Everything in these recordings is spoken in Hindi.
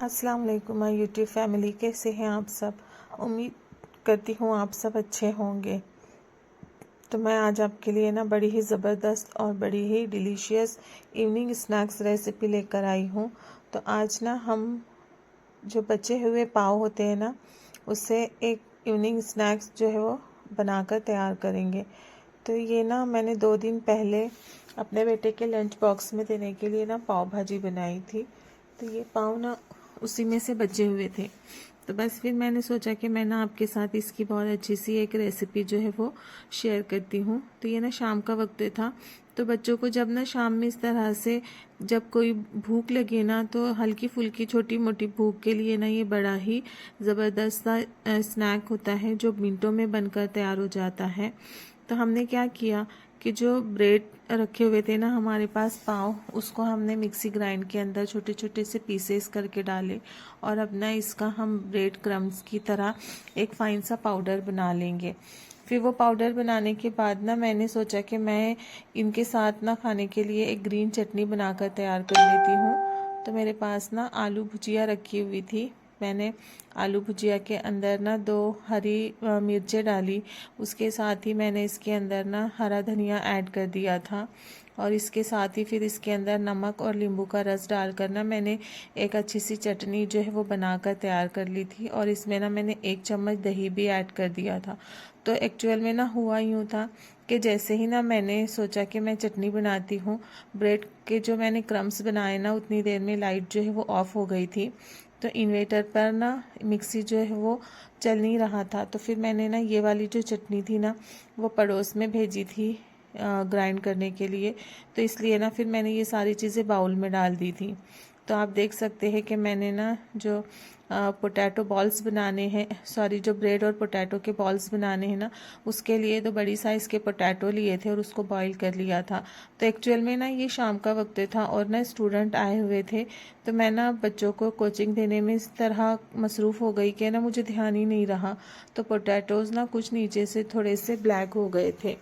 अस्सलाम वालेकुम माय यूट्यूब फैमिली, कैसे हैं आप सब। उम्मीद करती हूँ आप सब अच्छे होंगे। तो मैं आज आपके लिए ना बड़ी ही ज़बरदस्त और बड़ी ही डिलीशियस इवनिंग स्नैक्स रेसिपी लेकर आई हूँ। तो आज ना हम जो बचे हुए पाव होते हैं ना, उससे एक इवनिंग स्नैक्स जो है वो बनाकर तैयार करेंगे। तो ये ना मैंने 2 दिन पहले अपने बेटे के लंच बॉक्स में देने के लिए ना पाव भाजी बनाई थी। तो ये पाव ना उसी में से बचे हुए थे। तो बस फिर मैंने सोचा कि मैं ना आपके साथ इसकी बहुत अच्छी सी एक रेसिपी जो है वो शेयर करती हूँ। तो ये ना शाम का वक्त था, तो बच्चों को जब ना शाम में इस तरह से जब कोई भूख लगे ना, तो हल्की फुल्की छोटी मोटी भूख के लिए ना ये बड़ा ही ज़बरदस्त सा स्नैक होता है जो मिनटों में बनकर तैयार हो जाता है। तो हमने क्या किया कि जो ब्रेड रखे हुए थे ना हमारे पास पाव, उसको हमने मिक्सी ग्राइंड के अंदर छोटे छोटे से पीसेस करके डाले और अब ना इसका हम ब्रेड क्रम्स की तरह एक फाइन सा पाउडर बना लेंगे। फिर वो पाउडर बनाने के बाद ना मैंने सोचा कि मैं इनके साथ ना खाने के लिए एक ग्रीन चटनी बनाकर तैयार कर लेती हूँ। तो मेरे पास ना आलू भुजिया रखी हुई थी। मैंने आलू भुजिया के अंदर ना 2 हरी मिर्चें डाली। उसके साथ ही मैंने इसके अंदर ना हरा धनिया ऐड कर दिया था और इसके साथ ही फिर इसके अंदर नमक और नींबू का रस डालकर ना मैंने एक अच्छी सी चटनी जो है वो बनाकर तैयार कर ली थी। और इसमें ना मैंने 1 चम्मच दही भी ऐड कर दिया था। तो एक्चुअल में ना हुआ यूँ था कि जैसे ही ना मैंने सोचा कि मैं चटनी बनाती हूँ, ब्रेड के जो मैंने क्रम्स बनाए ना उतनी देर में लाइट जो है वो ऑफ हो गई थी। तो इन्वेटर पर ना मिक्सी जो है वो चल नहीं रहा था। तो फिर मैंने ना ये वाली जो चटनी थी ना वो पड़ोस में भेजी थी ग्राइंड करने के लिए। तो इसलिए ना फिर मैंने ये सारी चीज़ें बाउल में डाल दी थी। तो आप देख सकते हैं कि मैंने ना जो पोटैटो बॉल्स बनाने हैं, सॉरी जो ब्रेड और पोटैटो के बॉल्स बनाने हैं ना, उसके लिए तो बड़ी साइज़ के पोटैटो लिए थे और उसको बॉईल कर लिया था। तो एक्चुअल में ना ये शाम का वक्त था और ना स्टूडेंट आए हुए थे। तो मैं ना बच्चों को कोचिंग देने में इस तरह मसरूफ़ हो गई कि ना मुझे ध्यान ही नहीं रहा। तो पोटैटोज़ ना कुछ नीचे से थोड़े से ब्लैक हो गए थे,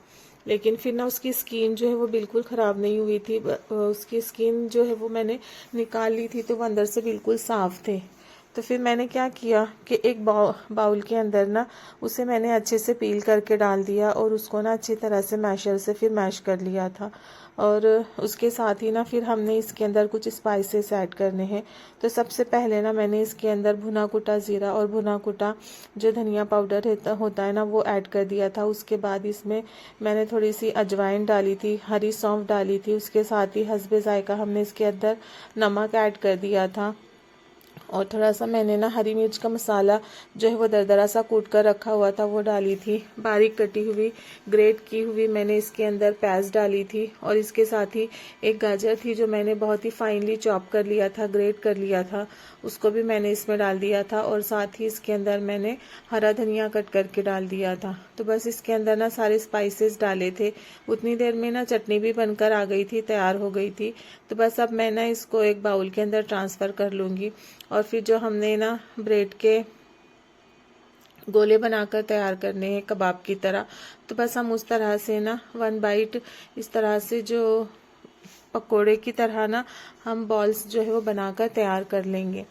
लेकिन फिर ना उसकी स्किन जो है वो बिल्कुल ख़राब नहीं हुई थी। उसकी स्किन जो है वो मैंने निकाल ली थी, तो वो अंदर से बिल्कुल साफ़ थे। तो फिर मैंने क्या किया कि एक बाउल के अंदर ना उसे मैंने अच्छे से पील करके डाल दिया और उसको ना अच्छी तरह से मैशर से फिर मैश कर लिया था। और उसके साथ ही ना फिर हमने इसके अंदर कुछ स्पाइसेस ऐड करने हैं। तो सबसे पहले ना मैंने इसके अंदर भुना कुटा ज़ीरा और भुना कुटा जो धनिया पाउडर होता है ना वो ऐड कर दिया था। उसके बाद इसमें मैंने थोड़ी सी अजवाइन डाली थी, हरी सौंफ डाली थी। उसके साथ ही हस्बे जायका हमने इसके अंदर नमक ऐड कर दिया था और थोड़ा सा मैंने ना हरी मिर्च का मसाला जो है वो दरदरा सा कूट कर रखा हुआ था वो डाली थी। बारीक कटी हुई ग्रेट की हुई मैंने इसके अंदर प्याज डाली थी और इसके साथ ही एक गाजर थी जो मैंने बहुत ही फाइनली चॉप कर लिया था, ग्रेट कर लिया था, उसको भी मैंने इसमें डाल दिया था। और साथ ही इसके अंदर मैंने हरा धनिया कट करके डाल दिया था। तो बस इसके अंदर ना सारे स्पाइसेस डाले थे। उतनी देर में ना चटनी भी बनकर आ गई थी, तैयार हो गई थी। तो बस अब मैं ना इसको एक बाउल के अंदर ट्रांसफ़र कर लूँगी और फिर जो हमने ना ब्रेड के गोले बनाकर तैयार करने हैं कबाब की तरह, तो बस हम उस तरह से ना 1 बाइट इस तरह से जो पकोड़े की तरह ना हम बॉल्स जो है वो बनाकर तैयार कर लेंगे।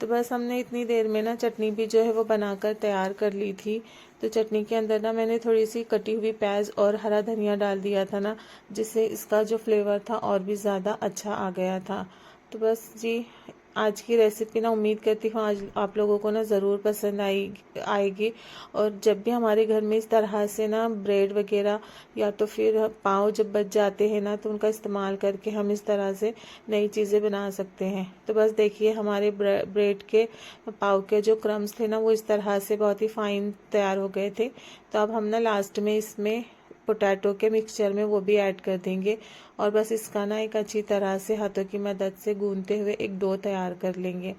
तो बस हमने इतनी देर में ना चटनी भी जो है वो बनाकर तैयार कर ली थी। तो चटनी के अंदर ना मैंने थोड़ी सी कटी हुई प्याज और हरा धनिया डाल दिया था ना, जिससे इसका जो फ्लेवर था और भी ज़्यादा अच्छा आ गया था। तो बस जी, आज की रेसिपी ना उम्मीद करती हूँ आज आप लोगों को ना ज़रूर पसंद आएगी। और जब भी हमारे घर में इस तरह से ना ब्रेड वगैरह या तो फिर पाव जब बच जाते हैं ना, तो उनका इस्तेमाल करके हम इस तरह से नई चीज़ें बना सकते हैं। तो बस देखिए हमारे ब्रेड के पाव के जो क्रम्स थे ना वो इस तरह से बहुत ही फाइन तैयार हो गए थे। तो अब हम ना लास्ट में इसमें पोटैटो के मिक्सचर में वो भी ऐड कर देंगे और बस इसका ना एक अच्छी तरह से हाथों की मदद से गूंथते हुए एक डो तैयार कर लेंगे।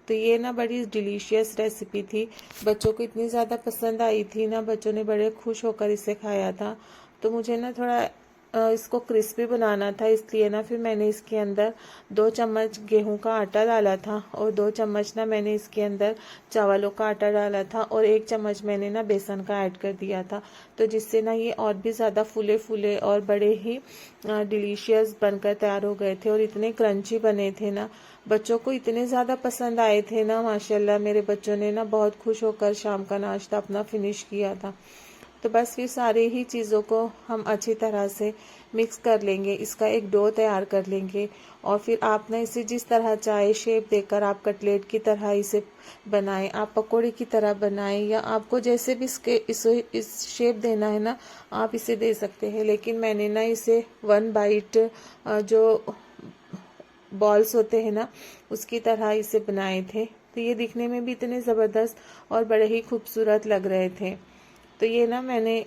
तो ये ना बड़ी डिलीशियस रेसिपी थी, बच्चों को इतनी ज़्यादा पसंद आई थी ना, बच्चों ने बड़े खुश होकर इसे खाया था। तो मुझे ना थोड़ा इसको क्रिस्पी बनाना था, इसलिए ना फिर मैंने इसके अंदर 2 चम्मच गेहूं का आटा डाला था और 2 चम्मच ना मैंने इसके अंदर चावलों का आटा डाला था और 1 चम्मच मैंने ना बेसन का ऐड कर दिया था। तो जिससे ना ये और भी ज़्यादा फूले फूले और बड़े ही डिलीशियस बनकर तैयार हो गए थे और इतने क्रंची बने थे ना, बच्चों को इतने ज़्यादा पसंद आए थे ना, माशाल्लाह मेरे बच्चों ने ना बहुत खुश होकर शाम का नाश्ता अपना फिनिश किया था। तो बस फिर सारी ही चीज़ों को हम अच्छी तरह से मिक्स कर लेंगे, इसका एक डो तैयार कर लेंगे और फिर आप ना इसे जिस तरह चाहे शेप देकर आप कटलेट की तरह इसे बनाएं, आप पकोड़े की तरह बनाएं, या आपको जैसे भी इस शेप देना है ना आप इसे दे सकते हैं। लेकिन मैंने ना इसे 1 बाइट जो बॉल्स होते हैं ना उसकी तरह इसे बनाए थे। तो ये दिखने में भी इतने ज़बरदस्त और बड़े ही खूबसूरत लग रहे थे। तो ये ना मैंने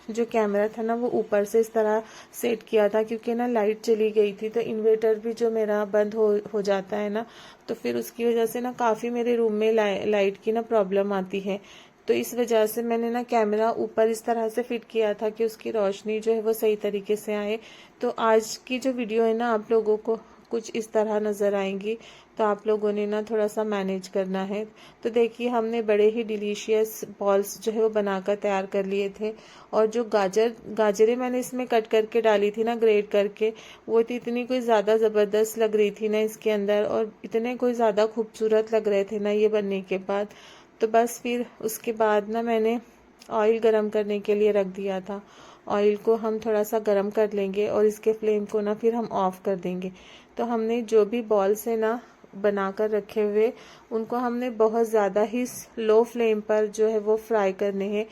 जो कैमरा था ना वो ऊपर से इस तरह सेट किया था, क्योंकि ना लाइट चली गई थी तो इन्वर्टर भी जो मेरा बंद हो जाता है ना, तो फिर उसकी वजह से ना काफ़ी मेरे रूम में लाइट की ना प्रॉब्लम आती है। तो इस वजह से मैंने ना कैमरा ऊपर इस तरह से फिट किया था कि उसकी रोशनी जो है वो सही तरीके से आए। तो आज की जो वीडियो है ना आप लोगों को कुछ इस तरह नज़र आएंगी, तो आप लोगों ने ना थोड़ा सा मैनेज करना है। तो देखिए हमने बड़े ही डिलीशियस बॉल्स जो है वो बनाकर तैयार कर लिए थे। और जो गाजरें मैंने इसमें कट करके डाली थी ना, ग्रेट करके, वो तो इतनी कोई ज़्यादा ज़बरदस्त लग रही थी ना इसके अंदर, और इतने कोई ज़्यादा खूबसूरत लग रहे थे ना ये बनने के बाद। तो बस फिर उसके बाद ना मैंने ऑयल गरम करने के लिए रख दिया था। ऑयल को हम थोड़ा सा गरम कर लेंगे और इसके फ्लेम को ना फिर हम ऑफ कर देंगे। तो हमने जो भी बॉल्स है ना बनाकर रखे हुए, उनको हमने बहुत ज़्यादा ही लो फ्लेम पर जो है वो फ्राई करने हैं,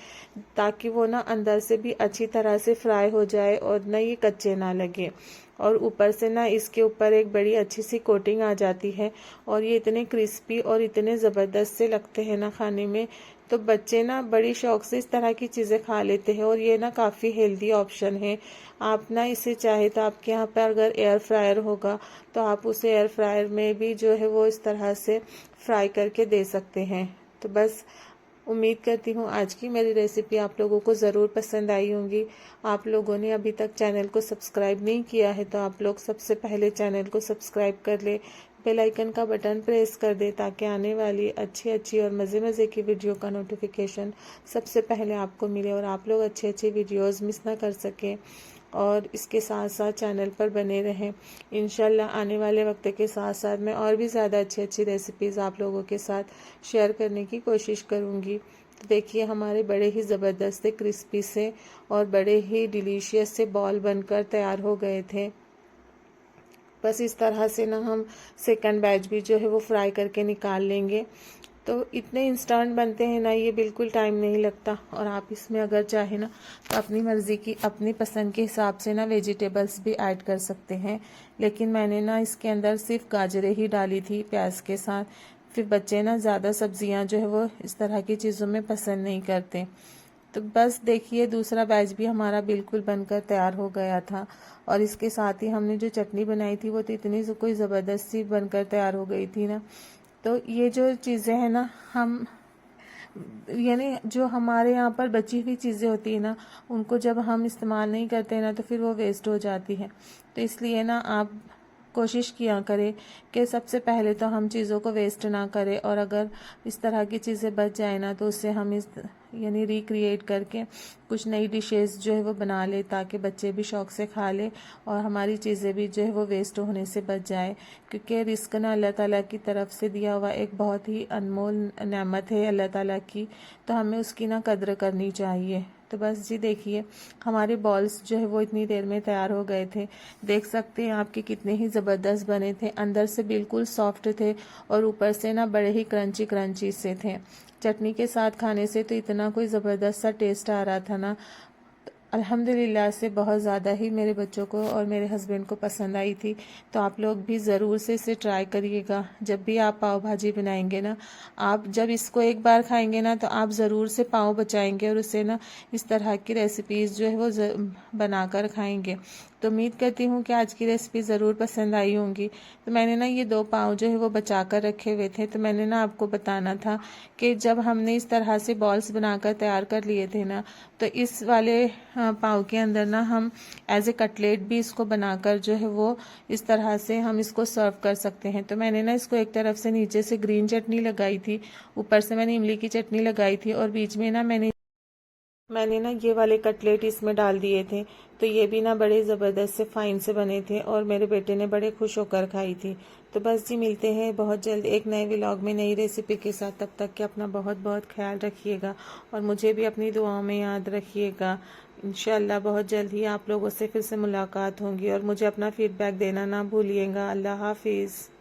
ताकि वो ना अंदर से भी अच्छी तरह से फ्राई हो जाए और ना ये कच्चे ना लगे। और ऊपर से ना इसके ऊपर एक बड़ी अच्छी सी कोटिंग आ जाती है और ये इतने क्रिस्पी और इतने ज़बरदस्त से लगते हैं ना खाने में। तो बच्चे ना बड़ी शौक से इस तरह की चीज़ें खा लेते हैं और ये ना काफ़ी हेल्दी ऑप्शन है। आप ना इसे चाहे तो आपके यहाँ पर अगर एयर फ्रायर होगा तो आप उसे एयर फ्रायर में भी जो है वो इस तरह से फ्राई करके दे सकते हैं। तो बस उम्मीद करती हूँ आज की मेरी रेसिपी आप लोगों को ज़रूर पसंद आई होंगी। आप लोगों ने अभी तक चैनल को सब्सक्राइब नहीं किया है तो आप लोग सबसे पहले चैनल को सब्सक्राइब कर ले, बेल आइकन का बटन प्रेस कर दे, ताकि आने वाली अच्छी अच्छी और मज़े मज़े की वीडियो का नोटिफिकेशन सबसे पहले आपको मिले और आप लोग अच्छी अच्छी वीडियोज़ मिस ना कर सकें। और इसके साथ साथ चैनल पर बने रहें। इंशाल्लाह आने वाले वक्त के साथ साथ मैं और भी ज़्यादा अच्छी अच्छी रेसिपीज़ आप लोगों के साथ शेयर करने की कोशिश करूँगी। तो देखिए हमारे बड़े ही ज़बरदस्त से क्रिस्पी से और बड़े ही डिलीशियस से बॉल बनकर तैयार हो गए थे। बस इस तरह से ना हम सेकंड बैच भी जो है वो फ्राई करके निकाल लेंगे। तो इतने इंस्टेंट बनते हैं ना, ये बिल्कुल टाइम नहीं लगता। और आप इसमें अगर चाहे ना तो अपनी मर्ज़ी की अपनी पसंद के हिसाब से ना वेजिटेबल्स भी ऐड कर सकते हैं। लेकिन मैंने ना इसके अंदर सिर्फ गाजरें ही डाली थी प्याज के साथ। फिर बच्चे ना ज़्यादा सब्जियां जो है वो इस तरह की चीज़ों में पसंद नहीं करते। तो बस देखिए दूसरा बैच भी हमारा बिल्कुल बनकर तैयार हो गया था। और इसके साथ ही हमने जो चटनी बनाई थी वो तो इतनी कोई ज़बरदस्त सी बनकर तैयार हो गई थी ना। तो ये जो चीज़ें हैं ना हम यानी जो हमारे यहाँ पर बची हुई चीज़ें होती है ना, उनको जब हम इस्तेमाल नहीं करते ना तो फिर वो वेस्ट हो जाती है। तो इसलिए ना आप कोशिश किया करें कि सबसे पहले तो हम चीज़ों को वेस्ट ना करें, और अगर इस तरह की चीज़ें बच जाए ना तो उससे हम इस यानी रिक्रिएट करके कुछ नई डिशेस जो है वो बना ले, ताकि बच्चे भी शौक से खा ले और हमारी चीज़ें भी जो है वो वेस्ट होने से बच जाए। क्योंकि रिस्क ना अल्लाह ताला की तरफ से दिया हुआ एक बहुत ही अनमोल नेमत है अल्लाह ताला की, तो हमें उसकी ना कद्र करनी चाहिए। तो बस जी देखिए हमारे बॉल्स जो है वो इतनी देर में तैयार हो गए थे। देख सकते हैं आपके कितने ही ज़बरदस्त बने थे, अंदर से बिल्कुल सॉफ्ट थे और ऊपर से ना बड़े ही क्रंची क्रंची से थे। चटनी के साथ खाने से तो इतना कोई ज़बरदस्त सा टेस्ट आ रहा था ना, अल्हम्दुलिल्लाह से बहुत ज़्यादा ही मेरे बच्चों को और मेरे हस्बैंड को पसंद आई थी। तो आप लोग भी ज़रूर से इसे ट्राई करिएगा। जब भी आप पाव भाजी बनाएंगे ना, आप जब इसको एक बार खाएंगे ना तो आप ज़रूर से पाव बचाएंगे और उसे ना इस तरह की रेसिपीज़ जो है वो बनाकर खाएंगे। तो उम्मीद करती हूँ कि आज की रेसिपी ज़रूर पसंद आई होंगी। तो मैंने ना ये 2 पाव जो है वो बचा कर रखे हुए थे, तो मैंने ना आपको बताना था कि जब हमने इस तरह से बॉल्स बनाकर तैयार कर लिए थे ना, तो इस वाले पाव के अंदर ना हम एज ए कटलेट भी इसको बनाकर जो है वो इस तरह से हम इसको सर्व कर सकते हैं। तो मैंने ना इसको एक तरफ से नीचे से ग्रीन चटनी लगाई थी, ऊपर से मैंने इमली की चटनी लगाई थी और बीच में ना मैंने ना ये वाले कटलेट इसमें डाल दिए थे। तो ये भी ना बड़े ज़बरदस्त से फाइन से बने थे और मेरे बेटे ने बड़े खुश होकर खाई थी। तो बस जी, मिलते हैं बहुत जल्द एक नए व्लॉग में नई रेसिपी के साथ। तब तक के अपना बहुत बहुत ख्याल रखिएगा और मुझे भी अपनी दुआओं में याद रखिएगा। इंशाल्लाह बहुत जल्द ही आप लोगों से फिर से मुलाकात होगी और मुझे अपना फीडबैक देना ना भूलिएगा। अल्लाह हाफिज़।